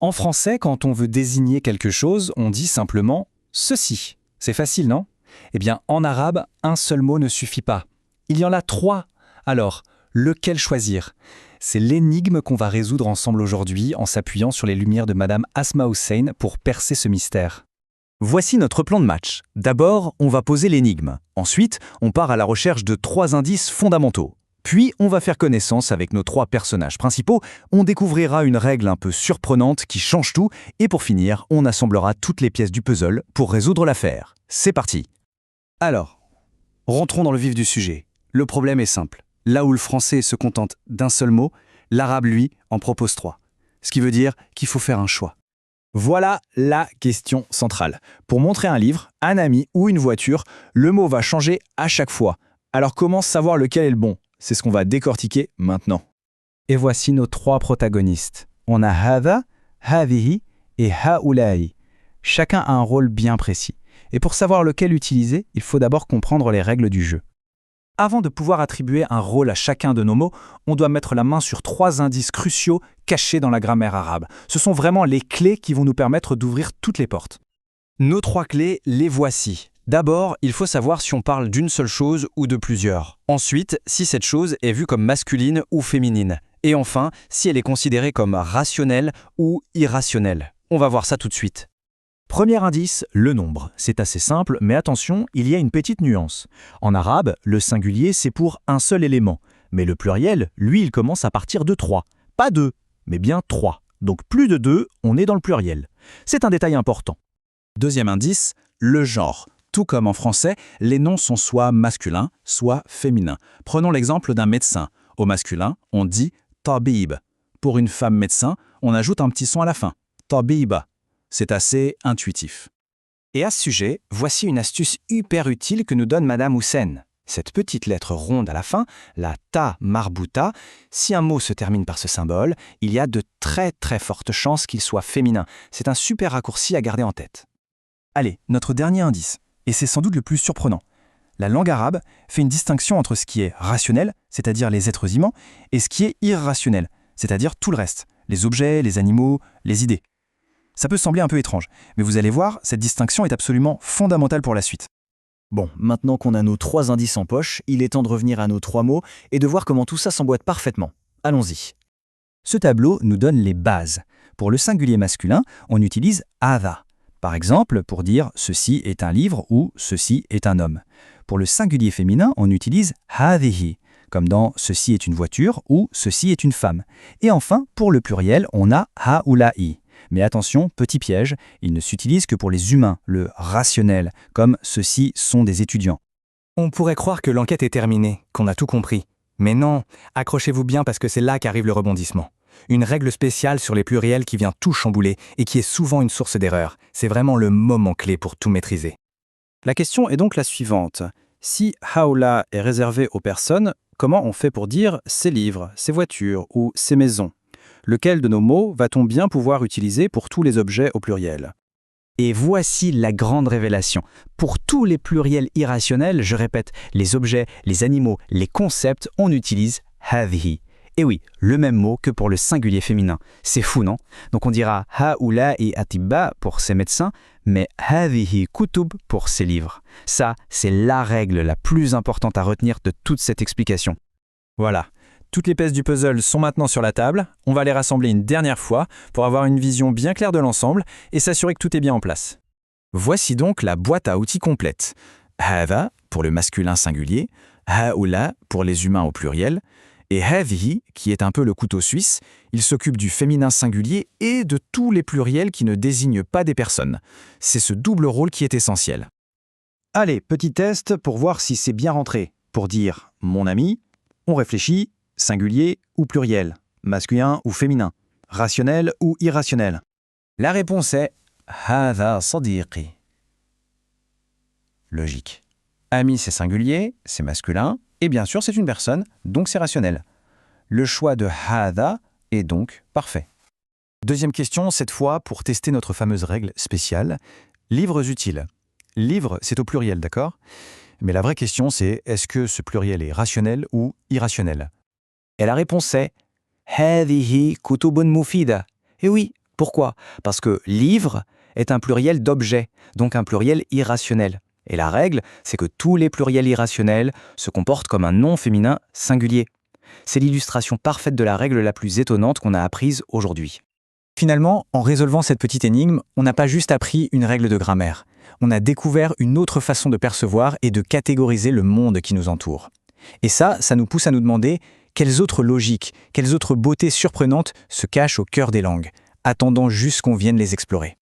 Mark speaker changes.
Speaker 1: En français, quand on veut désigner quelque chose, on dit simplement « ceci ». C'est facile, non? Eh bien, en arabe, un seul mot ne suffit pas. Il y en a 3. Alors, lequel choisir? C'est l'énigme qu'on va résoudre ensemble aujourd'hui en s'appuyant sur les lumières de Madame Asma Hussein pour percer ce mystère.
Speaker 2: Voici notre plan de match. D'abord, on va poser l'énigme. Ensuite, on part à la recherche de 3 indices fondamentaux. Puis, on va faire connaissance avec nos 3 personnages principaux, on découvrira une règle un peu surprenante qui change tout, et pour finir, on assemblera toutes les pièces du puzzle pour résoudre l'affaire. C'est parti!
Speaker 3: Alors, rentrons dans le vif du sujet. Le problème est simple. Là où le français se contente d'un seul mot, l'arabe, lui, en propose 3. Ce qui veut dire qu'il faut faire un choix.
Speaker 2: Voilà la question centrale. Pour montrer un livre, un ami ou une voiture, le mot va changer à chaque fois. Alors comment savoir lequel est le bon? C'est ce qu'on va décortiquer maintenant.
Speaker 1: Et voici nos 3 protagonistes. On a hadha, hadhihi et haoulaï. Chacun a un rôle bien précis. Et pour savoir lequel utiliser, il faut d'abord comprendre les règles du jeu. Avant de pouvoir attribuer un rôle à chacun de nos mots, on doit mettre la main sur 3 indices cruciaux cachés dans la grammaire arabe. Ce sont vraiment les clés qui vont nous permettre d'ouvrir toutes les portes.
Speaker 3: Nos 3 clés, les voici. D'abord, il faut savoir si on parle d'une seule chose ou de plusieurs. Ensuite, si cette chose est vue comme masculine ou féminine. Et enfin, si elle est considérée comme rationnelle ou irrationnelle. On va voir ça tout de suite.
Speaker 2: Premier indice, le nombre. C'est assez simple, mais attention, il y a une petite nuance. En arabe, le singulier, c'est pour un seul élément. Mais le pluriel, lui, il commence à partir de 3. Pas 2, mais bien 3. Donc plus de 2, on est dans le pluriel. C'est un détail important.
Speaker 3: Deuxième indice, le genre. Tout comme en français, les noms sont soit masculins, soit féminins. Prenons l'exemple d'un médecin. Au masculin, on dit « tabib ». Pour une femme médecin, on ajoute un petit son à la fin. « tabiba ». C'est assez intuitif.
Speaker 1: Et à ce sujet, voici une astuce hyper utile que nous donne Madame Hussein. Cette petite lettre ronde à la fin, la ta marbuta, si un mot se termine par ce symbole, il y a de très fortes chances qu'il soit féminin. C'est un super raccourci à garder en tête.
Speaker 2: Allez, notre dernier indice, et c'est sans doute le plus surprenant. La langue arabe fait une distinction entre ce qui est rationnel, c'est-à-dire les êtres vivants, et ce qui est irrationnel, c'est-à-dire tout le reste, les objets, les animaux, les idées. Ça peut sembler un peu étrange, mais vous allez voir, cette distinction est absolument fondamentale pour la suite.
Speaker 3: Bon, maintenant qu'on a nos 3 indices en poche, il est temps de revenir à nos 3 mots et de voir comment tout ça s'emboîte parfaitement. Allons-y.
Speaker 2: Ce tableau nous donne les bases. Pour le singulier masculin, on utilise « hadha ». Par exemple, pour dire « ceci est un livre » ou « ceci est un homme ». Pour le singulier féminin, on utilise « hadhihi », comme dans « ceci est une voiture » ou « ceci est une femme ». Et enfin, pour le pluriel, on a « haoulaï ». Mais attention, petit piège, il ne s'utilise que pour les humains, le rationnel, comme « ceux-ci sont des étudiants ».
Speaker 1: On pourrait croire que l'enquête est terminée, qu'on a tout compris. Mais non, accrochez-vous bien parce que c'est là qu'arrive le rebondissement. Une règle spéciale sur les pluriels qui vient tout chambouler et qui est souvent une source d'erreur. C'est vraiment le moment clé pour tout maîtriser.
Speaker 3: La question est donc la suivante. Si haoula est réservé aux personnes, comment on fait pour dire « ces livres »,« ces voitures » ou « ces maisons » Lequel de nos mots va-t-on bien pouvoir utiliser pour tous les objets au pluriel?
Speaker 1: Et voici la grande révélation. Pour tous les pluriels irrationnels, je répète, les objets, les animaux, les concepts, on utilise « hadhi ». Et oui, le même mot que pour le singulier féminin. C'est fou, non? Donc on dira « haoula et atibba » pour ces médecins, mais « hadhihi kutub » pour ces livres. Ça, c'est la règle la plus importante à retenir de toute cette explication.
Speaker 2: Voilà. Toutes les pièces du puzzle sont maintenant sur la table. On va les rassembler une dernière fois pour avoir une vision bien claire de l'ensemble et s'assurer que tout est bien en place. Voici donc la boîte à outils complète. Hadha pour le masculin singulier, haoula pour les humains au pluriel, et hadhihi qui est un peu le couteau suisse. Il s'occupe du féminin singulier et de tous les pluriels qui ne désignent pas des personnes. C'est ce double rôle qui est essentiel.
Speaker 3: Allez, petit test pour voir si c'est bien rentré. Pour dire « mon ami », on réfléchit singulier ou pluriel, masculin ou féminin, rationnel ou irrationnel.
Speaker 2: La réponse est « hadha sadiqi ». Logique. Ami, c'est singulier, c'est masculin, et bien sûr, c'est une personne, donc c'est rationnel. Le choix de hadha est donc parfait. Deuxième question, cette fois pour tester notre fameuse règle spéciale. Livres utiles. Livre, c'est au pluriel, d'accord? Mais la vraie question, c'est est-ce que ce pluriel est rationnel ou irrationnel? Et la réponse est « hadhihi kutubun mufida ». Et oui,
Speaker 1: Pourquoi? Parce que livre est un pluriel d'objet, donc un pluriel irrationnel. Et la règle, c'est que tous les pluriels irrationnels se comportent comme un nom féminin singulier. C'est l'illustration parfaite de la règle la plus étonnante qu'on a apprise aujourd'hui.
Speaker 2: Finalement, en résolvant cette petite énigme, on n'a pas juste appris une règle de grammaire. On a découvert une autre façon de percevoir et de catégoriser le monde qui nous entoure. Et ça nous pousse à nous demander quelles autres logiques, quelles autres beautés surprenantes se cachent au cœur des langues, attendant juste qu'on vienne les explorer.